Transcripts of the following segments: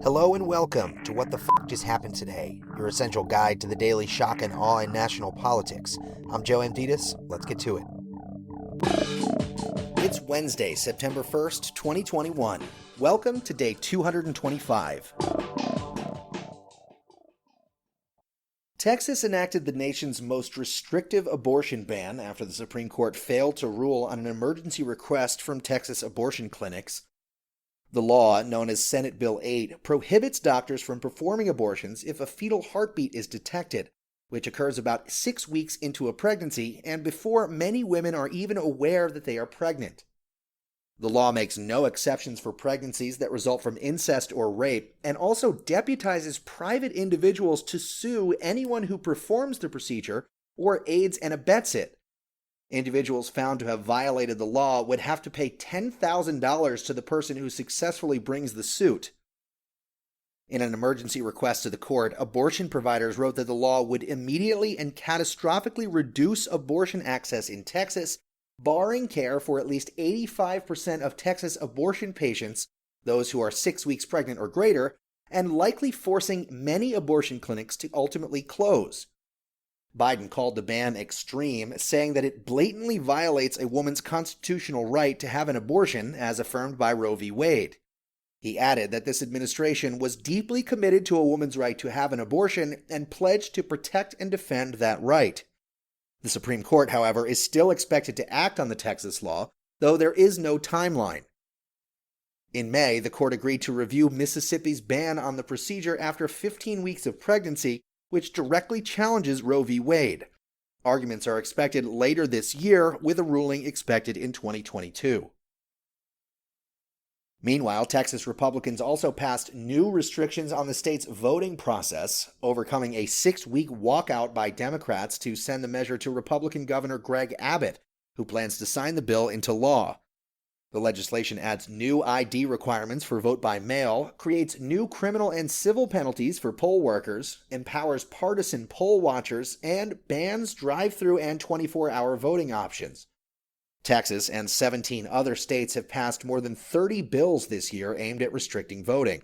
Hello and welcome to What the F Just Happened Today, your essential guide to the daily shock and awe in national politics. I'm Joe Amditas. Let's get to it. It's Wednesday, September 1st, 2021. Welcome to day 225. Texas enacted the nation's most restrictive abortion ban after the Supreme Court failed to rule on an emergency request from Texas abortion clinics. The law, known as Senate Bill 8, prohibits doctors from performing abortions if a fetal heartbeat is detected, which occurs about 6 weeks into a pregnancy and before many women are even aware that they are pregnant. The law makes no exceptions for pregnancies that result from incest or rape, and also deputizes private individuals to sue anyone who performs the procedure or aids and abets it. Individuals found to have violated the law would have to pay $10,000 to the person who successfully brings the suit. In an emergency request to the court, abortion providers wrote that the law would immediately and catastrophically reduce abortion access in Texas, barring care for at least 85% of Texas abortion patients, those who are 6 weeks pregnant or greater, and likely forcing many abortion clinics to ultimately close. Biden called the ban extreme, saying that it blatantly violates a woman's constitutional right to have an abortion, as affirmed by Roe v. Wade. He added that this administration was deeply committed to a woman's right to have an abortion and pledged to protect and defend that right. The Supreme Court, however, is still expected to act on the Texas law, though there is no timeline. In May, the court agreed to review Mississippi's ban on the procedure after 15 weeks of pregnancy, which directly challenges Roe v. Wade. Arguments are expected later this year, with a ruling expected in 2022. Meanwhile, Texas Republicans also passed new restrictions on the state's voting process, overcoming a 6-week walkout by Democrats to send the measure to Republican Governor Greg Abbott, who plans to sign the bill into law. The legislation adds new ID requirements for vote by mail, creates new criminal and civil penalties for poll workers, empowers partisan poll watchers, and bans drive-through and 24-hour voting options. Texas and 17 other states have passed more than 30 bills this year aimed at restricting voting.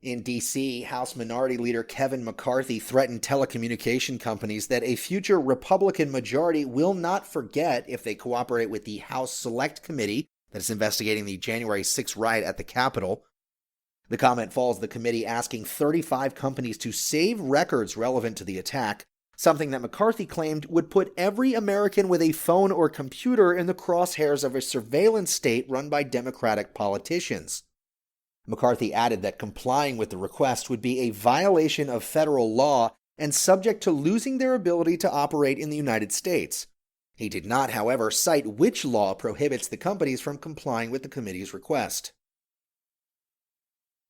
In D.C., House Minority Leader Kevin McCarthy threatened telecommunication companies that a future Republican majority will not forget if they cooperate with the House Select Committee that is investigating the January 6th riot at the Capitol. The comment follows the committee asking 35 companies to save records relevant to the attack, something that McCarthy claimed would put every American with a phone or computer in the crosshairs of a surveillance state run by Democratic politicians. McCarthy added that complying with the request would be a violation of federal law and subject to losing their ability to operate in the United States. He did not, however, cite which law prohibits the companies from complying with the committee's request.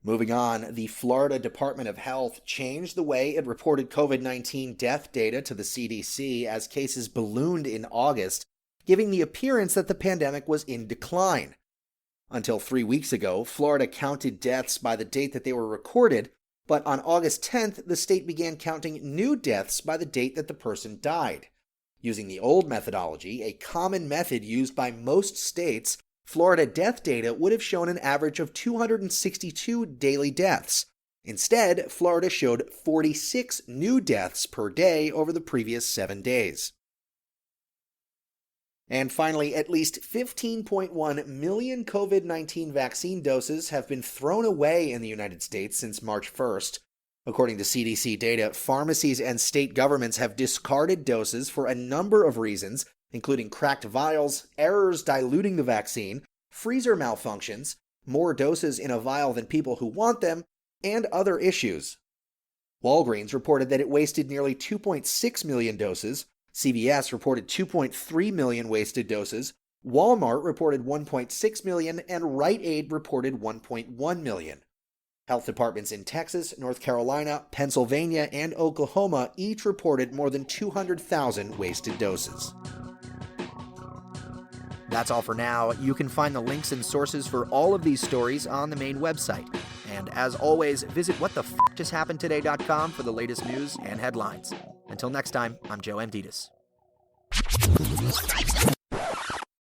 Moving on, the Florida Department of Health changed the way it reported COVID-19 death data to the CDC as cases ballooned in August, giving the appearance that the pandemic was in decline. Until 3 weeks ago, Florida counted deaths by the date that they were recorded, but on August 10th, the state began counting new deaths by the date that the person died. Using the old methodology, a common method used by most states, Florida death data would have shown an average of 262 daily deaths. Instead, Florida showed 46 new deaths per day over the previous 7 days. And finally, at least 15.1 million COVID-19 vaccine doses have been thrown away in the United States since March 1st. According to CDC data, pharmacies and state governments have discarded doses for a number of reasons, including cracked vials, errors diluting the vaccine, freezer malfunctions, more doses in a vial than people who want them, and other issues. Walgreens reported that it wasted nearly 2.6 million doses, CVS reported 2.3 million wasted doses, Walmart reported 1.6 million, and Rite Aid reported 1.1 million. Health departments in Texas, North Carolina, Pennsylvania, and Oklahoma each reported more than 200,000 wasted doses. That's all for now. You can find the links and sources for all of these stories on the main website. And as always, visit whatthefjusthappenedtoday.com for the latest news and headlines. Until next time, I'm Joe Amditas.